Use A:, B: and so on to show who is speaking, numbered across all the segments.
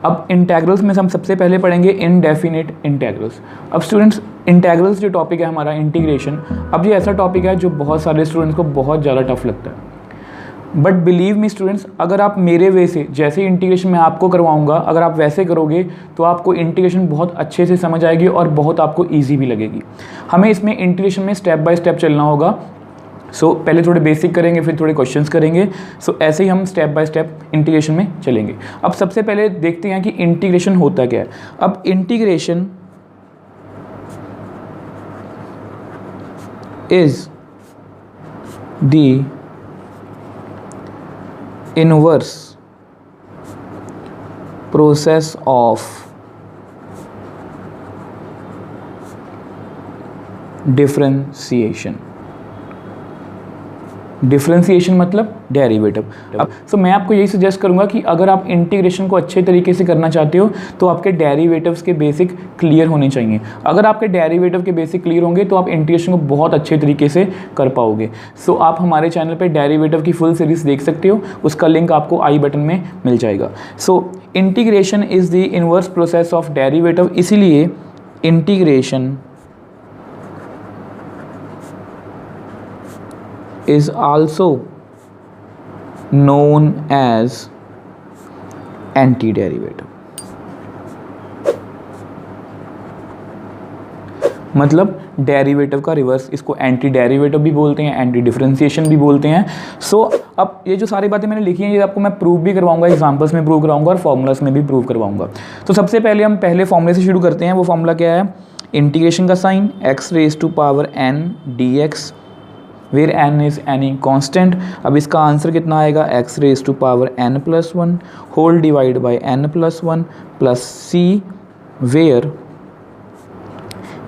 A: अब इंटेग्रल्स में हम सबसे पहले पढ़ेंगे इनडेफिनिट इंटेग्रल्स। अब स्टूडेंट्स इंटेग्रल्स जो टॉपिक है हमारा इंटीग्रेशन, अब ये ऐसा टॉपिक है जो बहुत सारे स्टूडेंट्स को बहुत ज़्यादा टफ लगता है। बट बिलीव मी स्टूडेंट्स, अगर आप मेरे वे से जैसे इंटीग्रेशन मैं आपको करवाऊंगा, अगर आप वैसे करोगे तो आपको इंटीग्रेशन बहुत अच्छे से समझ आएगी और बहुत आपको ईजी भी लगेगी। हमें इसमें इंटीग्रेशन में स्टेप बाय स्टेप चलना होगा। पहले थोड़े बेसिक करेंगे, फिर थोड़े क्वेश्चंस करेंगे। ऐसे ही हम स्टेप बाय स्टेप इंटीग्रेशन में चलेंगे। अब सबसे पहले देखते हैं कि इंटीग्रेशन होता क्या है। अब integration is the inverse process of differentiation. Differentiation मतलब डेरिवेटिव। अब मैं आपको यही सजेस्ट करूंगा कि अगर आप इंटीग्रेशन को अच्छे तरीके से करना चाहते हो तो आपके डेरिवेटिव्स के बेसिक क्लियर होने चाहिए। अगर आपके डेरिवेटिव के बेसिक क्लियर होंगे तो आप इंटीग्रेशन को बहुत अच्छे तरीके से कर पाओगे। आप हमारे चैनल पे डेरिवेटिव की फुल सीरीज देख सकते हो, उसका लिंक आपको आई बटन में मिल जाएगा। Integration is the inverse process of derivative, इसीलिए integration is also known as antiderivative। मतलब डेरिवेटिव का रिवर्स, इसको एंटी डेरिवेटिव भी बोलते हैं, एंटी डिफरेंशिएशन भी बोलते हैं। अब ये जो सारी बातें मैंने लिखी हैं ये आपको मैं प्रूव भी करवाऊंगा, एग्जांपल्स में प्रूव करवाऊंगा और फॉर्मूलास में भी प्रूव करवाऊंगा। सबसे पहले हम पहले फॉर्मूले से शुरू करते हैं। वो फॉर्मूला क्या है? इंटीग्रेशन का sine x raise to power n dx where n is any constant. अब इसका आंसर कितना आएगा? x raise to power n plus 1 whole divide by n plus 1 plus c where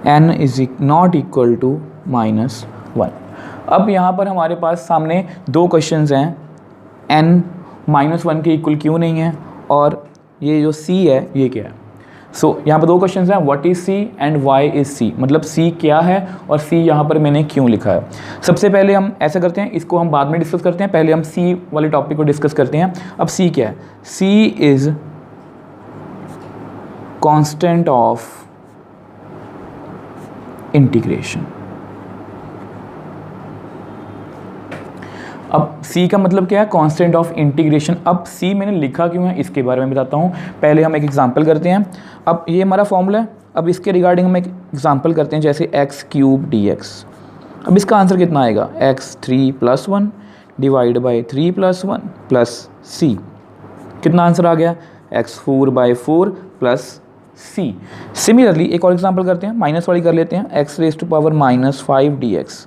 A: n is not equal to -1। अब यहाँ पर हमारे पास सामने दो क्वेश्चंस हैं, n -1 के इक्वल क्यों नहीं है और ये जो c है ये क्या है। यहाँ पर दो क्वेश्चंस हैं, what is c and why is c, मतलब c क्या है और c यहाँ पर मैंने क्यों लिखा है। सबसे पहले हम ऐसा करते हैं, इसको हम बाद में डिस्कस करते हैं, पहले हम c वाले टॉपिक को डिस्कस करते हैं। अब c क्या है? c is constant of integration. अब c का मतलब क्या है? Constant of integration. अब c मैंने लिखा क्यों है इसके बारे में बताता हूँ। पहले हम एक एग्जांपल करते हैं। अब ये हमारा फॉर्मूला है, अब इसके रिगार्डिंग हम एक एग्जांपल करते हैं, जैसे x क्यूब dx। अब इसका आंसर कितना आएगा? x3 plus 1 divide by 3 plus 1 plus c। कितना आंसर आ गया? x4 by 4 plus c। Similarly एक और एग्जांपल करते हैं, माइनस वाली कर लेते हैं, x raise to power -5 dx।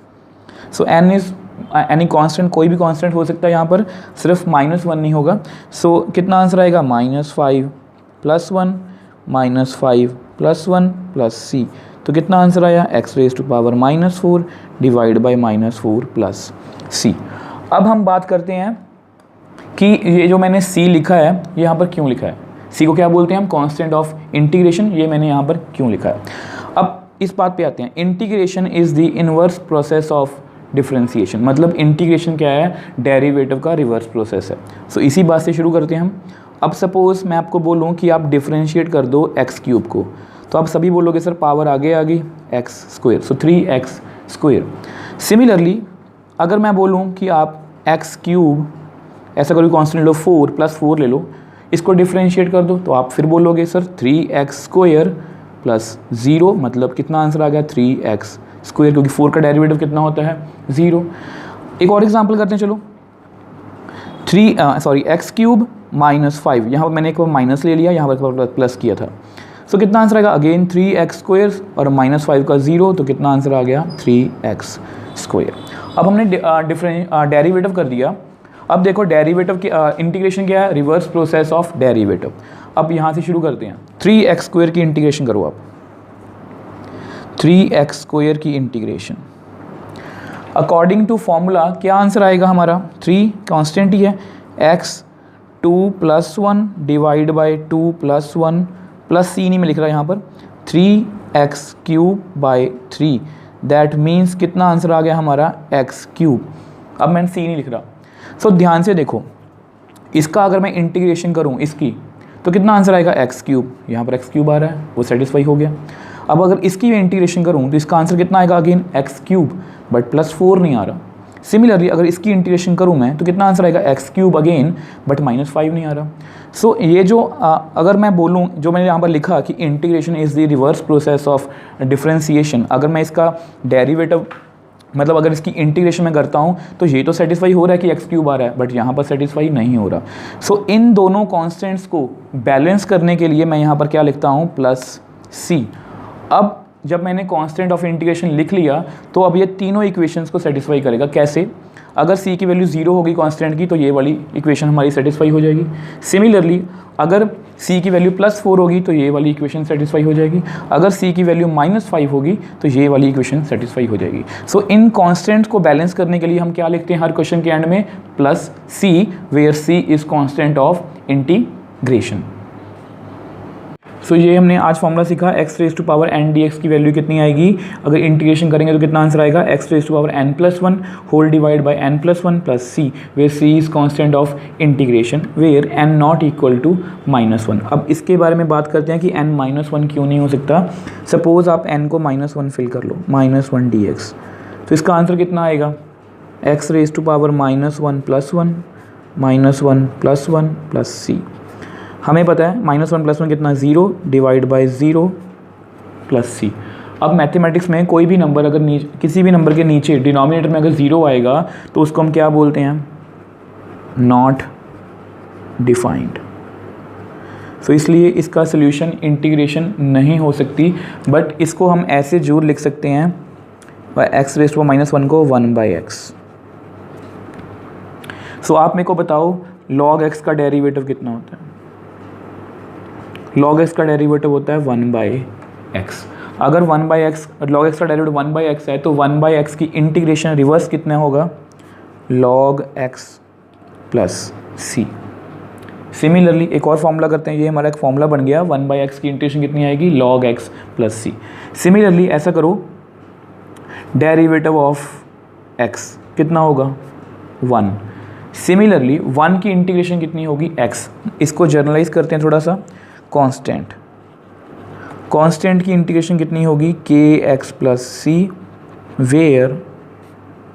A: n is any constant, कोई भी कांस्टेंट हो सकता है, यहाँ पर सिर्फ -1 नहीं होगा। कितना आंसर आएगा? -5 प्लस 1 -5 प्लस 1 प्लस c। तो कितना आंसर आया? x raise to power -4 divide by -4 plus c। अब हम बात करते हैं कि ये जो मैंने c लिखा है ये यहाँ पर क्यों लिखा है। c को क्या बोलते हैं हम? Constant of integration. ये मैंने यहाँ पर क्यों लिखा है। अब इस बात पे आते हैं, integration is the inverse process of differentiation. मतलब इंटीग्रेशन क्या है? डेरिवेटिव का रिवर्स प्रोसेस है। इसी बात से शुरू करते हैं हम। अब सपोज मैं आपको बोलूं कि आप डिफरेंशिएट कर दो x क्यूब को, तो आप सभी बोलोगे सर पावर आगे आ गई x square, 3x square. Similarly अगर मैं बोलूं कि आप x क्यूब ऐसा करो कांस्टेंट लो 4 प्लस 4 ले लो, इसको डिफरेंशिएट कर दो, तो आप फिर बोलोगे सर 3x स्क्वायर प्लस 0, मतलब कितना आंसर आ गया? 3x स्क्वायर, क्योंकि 4 का डेरिवेटिव कितना होता है? 0। एक और एग्जांपल करते हैं, चलो x क्यूब -5, यहाँ पर मैंने एक बार माइनस ले लिया, यहाँ पर प्लस किया था। कितना आंसर आएगा? अगेन 3x स्क्वायर और -5 का 0, तो कितना आंसर आ गया? 3x square. अब हमने डेरिवेटिव कर दिया। अब देखो डेरिवेटिव की इंटीग्रेशन क्या है? Reverse process of derivative. अब यहाँ से शुरू करते हैं, 3x स्क्वायर की इंटीग्रेशन करो आप। 3x स्क्वायर की इंटीग्रेशन अकॉर्डिंग टू फॉर्मूला क्या आंसर आएगा हमारा? 3 कांस्टेंट ही है, x 2 plus 1 divide by 2 plus 1 plus c नहीं मैं लिख रहा यहाँ पर, 3x cube by 3, that means कितना आंसर आ गया हमारा? x cube. अब मैंने c नहीं लिख रहा। ध्यान से देखो, इसका अगर मैं इंटीग्रेशन करूँ इसकी, तो कितना आंसर आएगा एक्स क्यूब, यहाँ पर एक्स क्यूब आ रहा है वो सेटिस्फाई हो गया। अब अगर इसकी इंटीग्रेशन करूँ तो इसका आंसर कितना आएगा अगेन एक्स क्यूब, बट +4 नहीं आ रहा। सिमिलरली अगर इसकी इंटीग्रेशन करूँ मैं तो कितना आंसर आएगा एक्स क्यूब अगेन, बट -5 नहीं आ रहा। सो ये जो अगर मैं बोलूँ, जो मैंने यहाँ पर लिखा कि integration is the reverse process of differentiation, अगर मैं इसका डेरिवेटिव मतलब अगर इसकी इंटीग्रेशन में करता हूँ तो ये तो सेटिस्फाई हो रहा है कि एक्स क्यूब आ रहा है, बट यहाँ पर सेटिस्फाई नहीं हो रहा। सो इन दोनों कॉन्स्टेंट्स को बैलेंस करने के लिए मैं यहाँ पर क्या लिखता हूँ, +c। अब जब मैंने कांस्टेंट ऑफ इंटीग्रेशन लिख लिया तो अब ये तीनों इक्वेशंस को सेटिस्फाई करेगा। कैसे? अगर c की वैल्यू 0 होगी कांस्टेंट की तो ये वाली इक्वेशन हमारी सेटिस्फाई हो जाएगी। सिमिलरली अगर c की वैल्यू +4 होगी तो ये वाली इक्वेशन सेटिस्फाई हो जाएगी। अगर c की वैल्यू -5 होगी तो ये वाली इक्वेशन सेटिस्फाई हो जाएगी। सो इन कॉन्स्टेंट्स को बैलेंस करने के लिए हम क्या लिखते हैं हर क्वेश्चन के एंड में, +c, where c is constant of integration. So ये हमने आज फॉर्मूला सीखा, x⁻n dx की वैल्यू कितनी आएगी, अगर इंटीग्रेशन करेंगे तो कितना आंसर आएगा, x⁻n+1 whole divide by n+1 plus c, where c is constant of integration, where n not equal to -1। अब इसके बारे में बात करते हैं कि n -1 क्यों नहीं हो सकता। सपोज आप n को -1 फिल कर लो, -1 dx, तो इसका आंसर कितना आएगा, x⁻1+1 -1+1 प्लस c। हमें पता है -1+1 कितना, 0 डिवाइड बाय 0 प्लस c। अब मैथमेटिक्स में कोई भी नंबर अगर किसी भी नंबर के नीचे डिनोमिनेटर में अगर 0 आएगा तो उसको हम क्या बोलते हैं, नॉट डिफाइंड। सो इसलिए इसका सोल्यूशन इंटीग्रेशन नहीं हो सकती, बट इसको हम ऐसे जरूर लिख सकते हैं, x⁻1 को 1/x। सो आप मेरे को बताओ log x का डेरिवेटिव कितना होता है। log x का डेरिवेटिव होता है 1/x। अगर 1/x log x का डेरिवेटिव 1/x है तो 1/x की इंटीग्रेशन रिवर्स कितना होगा, log x plus c। Similarly एक और फॉर्मूला करते हैं, ये हमारा एक फॉर्मूला बन गया, 1/x की इंटीग्रेशन कितनी आएगी, log x plus c। Similarly ऐसा करो, डेरिवेटिव ऑफ x कितना होगा, 1। सिमिलरली 1 की इंटीग्रेशन कितनी होगी, x। इसको जर्नलाइज करते हैं थोड़ा सा, कांस्टेंट की इंटीग्रेशन कितनी होगी, kx plus c, where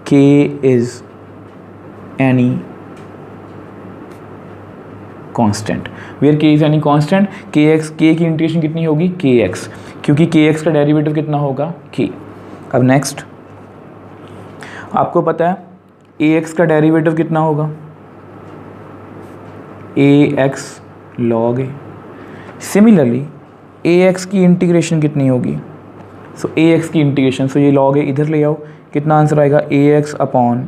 A: k is any constant, where k is any constant, k की इंटीग्रेशन कितनी होगी, kx, क्योंकि kx का डेरिवेटिव कितना होगा, k। अब नेक्स्ट आपको पता है ax का डेरिवेटिव कितना होगा, ax log a। Similarly ax की इंटीग्रेशन कितनी होगी, सो ax की इंटीग्रेशन, सो ये log a इधर ले आओ, कितना आंसर आएगा, ax upon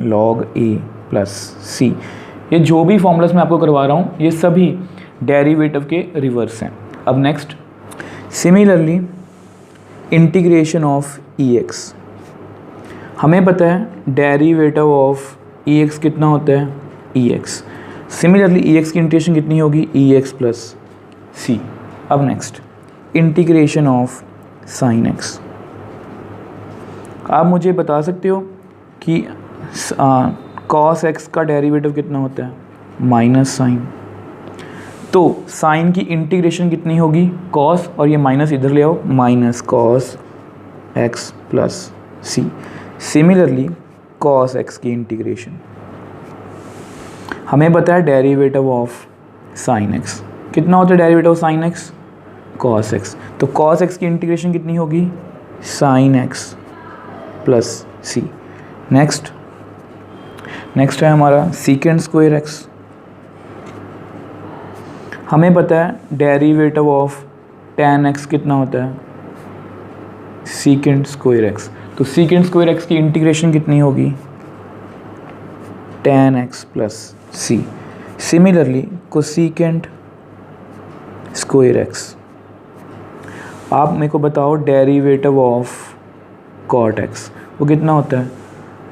A: log a plus c। ये जो भी फॉर्मूलास मैं आपको करवा रहा हूँ ये सभी डेरिवेटिव के रिवर्स हैं। अब next, similarly integration of ex, हमें पता है डेरिवेटिव ऑफ ex कितना होता है, ex। सिमिलरली ex की इंटीग्रेशन कितनी होगी, ex प्लस c। अब next, integration of sine x। आप मुझे बता सकते हो कि cos x का डेरिवेटिव कितना होता है, माइनस साइन। तो साइन की इंटीग्रेशन कितनी होगी, cos, और ये माइनस इधर ले आओ, minus cos x plus c। Similarly cos x की इंटीग्रेशन, हमें पता है डेरिवेटिव ऑफ साइन x कितना होता है, derivative of sine x, cos x। तो cos x की इंटीग्रेशन कितनी होगी, sine x plus c। Next है हमारा सीकेंड स्क्वायर x। हमें पता है डेरिवेटिव ऑफ tan x कितना होता है, सीकेंड स्क्वायर x। तो सीकेंड स्क्वायर x की इंटीग्रेशन कितनी होगी, tan x plus c। Similarly cosecant square x, आप मेरे को बताओ डेरिवेटिव ऑफ कॉट x, वो कितना होता है,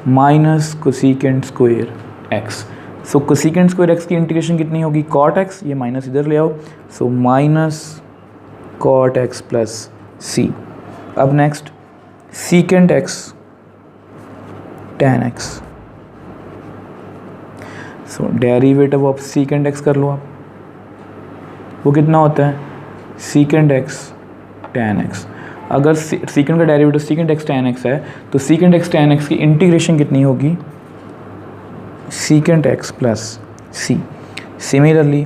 A: minus cosecant square x। So cosecant square x की इंटीग्रेशन कितनी होगी, कॉट x, ये माइनस इधर ले आओ, so minus cot x plus c। अब next, secant x tan x, so derivative of secant x कर लो आप, वो कितना होता है सीकेंड एक्स tan x। अगर सीकेंड का derivative secant x tan x है तो सीकेंड एक्स tan x की इंटीग्रेशन कितनी होगी secant x plus c. Similarly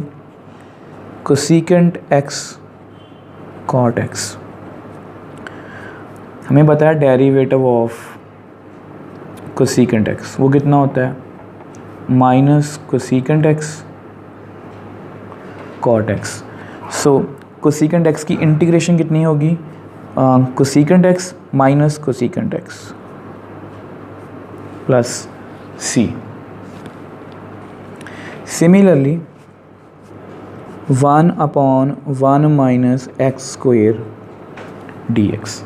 A: cosecant x cot x, हमें बताया डेरिवेटिव ऑफ कोसेकेंट एक्स वो कितना होता है minus cosecant x cot x. So cosecant x की इंटीग्रेशन कितनी होगी cosecant x minus cosecant x plus c. Similarly 1/1 minus x square d x,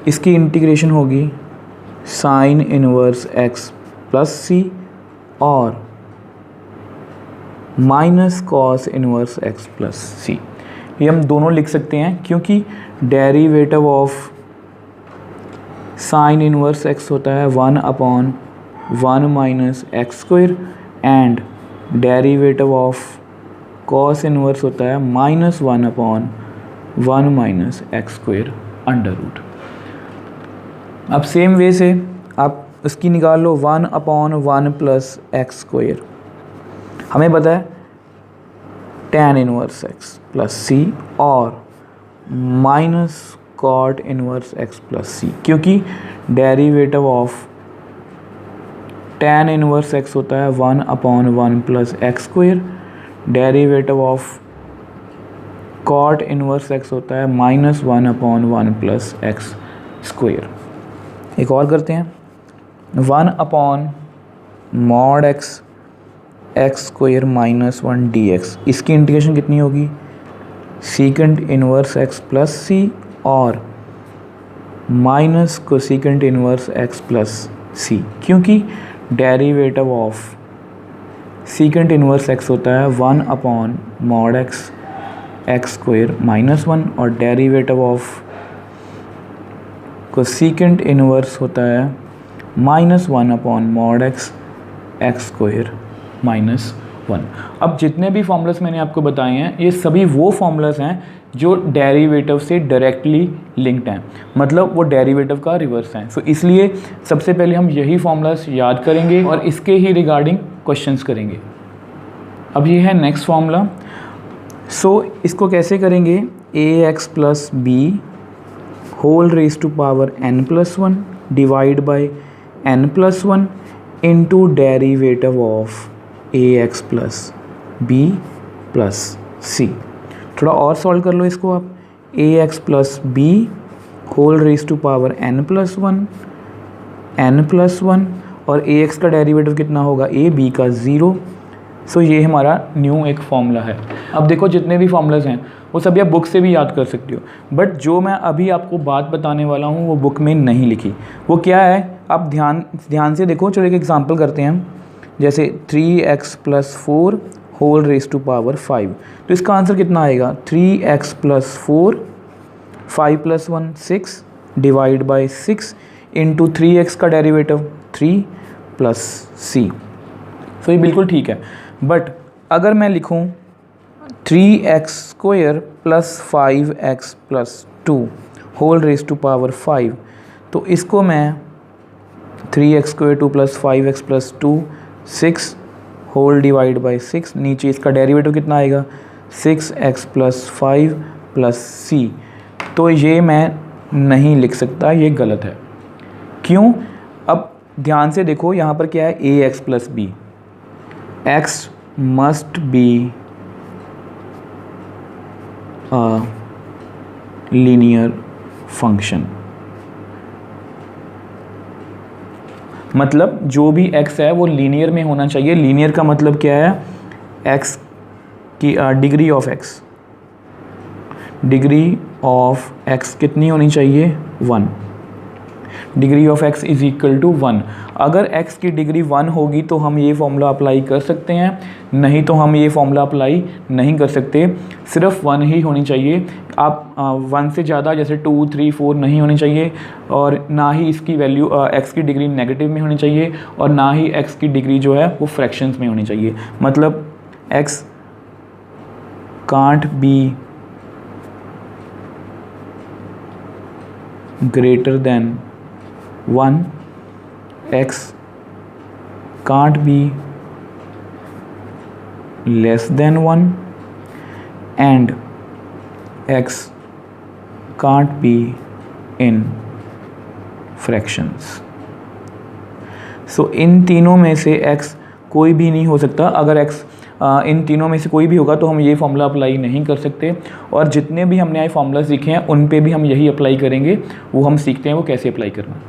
A: इसकी इंटीग्रेशन होगी sine inverse x plus c और minus cos inverse x plus c. ये हम दोनों लिख सकते हैं क्योंकि derivative of sine inverse x होता है 1/1 minus x square and derivative of cos inverse होता है -1/1 minus x square under root. अब सेम वे से आप इसकी निकाल लो 1/1 प्लस एक्स स्क्वायर, हमें पता है tan inverse x plus c और minus cot inverse x plus c, क्योंकि derivative of tan inverse x होता है 1/1 plus x square, derivative of cot inverse x होता है -1/1 प्लस एक्स स्क्वायर। एक और करते हैं 1/mod x x square -1 d x, इसकी इंटीग्रेशन कितनी होगी secant inverse x plus c और minus cosecant inverse x plus c, क्योंकि derivative of secant inverse x होता है 1/mod एक्स एक्स स्क्वायर -1 और डेरिवेटिव ऑफ कोसेकेंट इनवर्स होता है -1/mod एक्स एक्स स्क्वायर -1। अब जितने भी फॉर्मूलास मैंने आपको बताए हैं ये सभी वो फॉर्मूलास हैं जो डेरिवेटिव से डायरेक्टली लिंक्ड हैं, मतलब वो डेरिवेटिव का रिवर्स हैं। सो इसलिए सबसे पहले हम यही फॉर्मूलास याद करेंगे और इसके ही रिगार्डिंग क्वेश्चंस करेंगे। अब ये है नेक्स्ट फार्मूला। सो इसको कैसे करेंगे ax plus b whole raise to power n+1 divide by n+1 into derivative of ax plus b plus c. थोड़ा और सॉल्व कर लो इसको आप, ax plus b whole raise to power n+1 और ax का डेरिवेटिव कितना होगा a b का 0। सो ये हमारा न्यू एक फॉर्मूला है। अब देखो जितने भी फॉर्मूलाज हैं वो सभी आप बुक से भी याद कर सकते हो, बट जो मैं अभी आपको बात बताने वाला हूँ वो बुक में नहीं लिखी। वो क्या है आप ध्यान से देखो। चलो एक एग्जांपल करते हैं हम, जैसे 3x plus 4 whole raise to power 5, तो इसका आंसर कितना आएगा 3x plus 4 5 + 1 6 divide by 6 into 3x का डेरिवेटिव 3 प्लस सी। तो ये बिल्कुल ठीक है, बट अगर मैं लिखूं 3x square plus 5x plus 2 whole raise to power 5, तो इसको मैं 3x square 2 plus 5x plus 2 6 whole divide by 6, नीचे इसका डेरिवेटिव कितना आएगा 6x प्लस 5 प्लस सी। तो ये मैं नहीं लिख सकता, ये गलत है। क्यों? अब ध्यान से देखो यहाँ पर क्या है ax plus B, x must be a linear function, मतलब जो भी x है वो लीनियर में होना चाहिए। लीनियर का मतलब क्या है x की degree of x, degree of x कितनी होनी चाहिए 1, degree of x is equal to 1। अगर x की डिग्री 1 होगी तो हम ये फॉर्मूला अप्लाई कर सकते हैं, नहीं तो हम ये फॉर्मूला अप्लाई नहीं कर सकते। सिर्फ 1 ही होनी चाहिए। आप 1 से ज़्यादा जैसे 2 3 4 नहीं होनी चाहिए, और ना ही इसकी वैल्यू x की डिग्री नेगेटिव में होनी चाहिए, और ना ही x की डिग्री जो है वो फ्रैक्शंस में होनी चाहिए। मतलब x can't be greater than 1, x can't be less than 1 and x can't be in fractions. So इन तीनों में से x कोई भी नहीं हो सकता। अगर x इन तीनों में से कोई भी होगा तो हम ये फॉर्मूला अप्लाई नहीं कर सकते, और जितने भी हमने आए फार्मूला सीखे हैं उन पे भी हम यही अप्लाई करेंगे। वो हम सीखते हैं वो कैसे अप्लाई करना।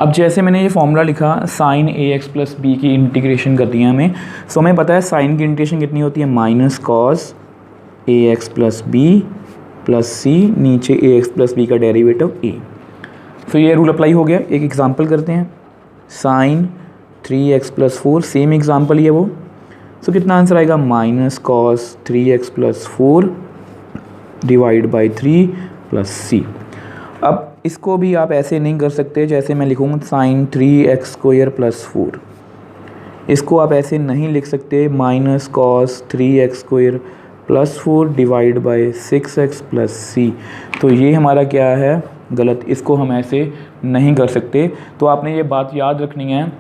A: अब जैसे मैंने ये फॉर्मूला लिखा साइन ए एक्स प्लस बी की इंटीग्रेशन कर दिया हमें। सो हमें पता है साइन की इंटीग्रेशन कितनी होती है, minus cos a x plus b plus c, नीचे ए एक्स प्लस बी का डेरिवेटिव ए। सो ये रूल अप्लाई हो गया। एक एग्जांपल करते हैं, sine 3x plus 4, same example ही है वो। सो कितना आंसर आएगा, minus cos 3x plus 4 divide by 3 plus c. अब इसको भी आप ऐसे नहीं कर सकते जैसे मैं लिखूँगा साइन 3x स्क्वायर प्लस 4। इसको आप ऐसे नहीं लिख सकते, minus cos 3x square plus 4 divide by 6x plus c. तो ये हमारा क्या है, गलत। इसको हम ऐसे नहीं कर सकते। तो आपने ये बात याद रखनी है,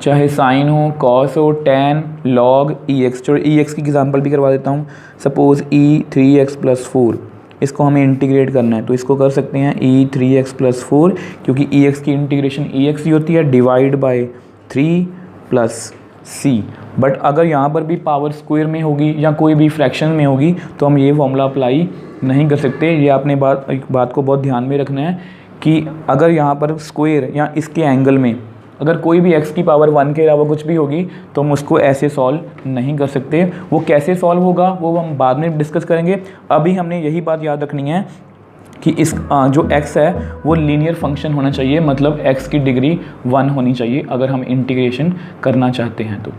A: चाहे साइन हो, कॉस हो, टेन, लॉग, ई एक्स। चलो ई एक्स की एग्जांपल भी करवा देता हूँ। सपोज़ ई 3x प्लस 4, इसको हमें इंटीग्रेट करना है तो इसको कर सकते हैं ई 3x प्लस 4, क्योंकि ई एक्स की इंटीग्रेशन ई एक्स ही होती है, divide by 3 plus C. But अगर यहाँ पर भी पावर स्क्वायर में होगी या कोई भी फ्रैक्शन में होगी तो हम ये फॉर्मूला अप्लाई नहीं कर सकते। ये आपने एक बात को बहुत ध्यान में रखना है कि अगर यहाँ पर स्क्वायर या इसके एंगल में अगर कोई भी x की पावर 1 के अलावा कुछ भी होगी तो हम उसको ऐसे सॉल्व नहीं कर सकते। वो कैसे सॉल्व होगा वो हम बाद में डिस्कस करेंगे। अभी हमने यही बात याद रखनी है कि इस जो x है वो लीनियर फंक्शन होना चाहिए, मतलब x की डिग्री 1 होनी चाहिए अगर हम इंटीग्रेशन करना चाहते हैं तो।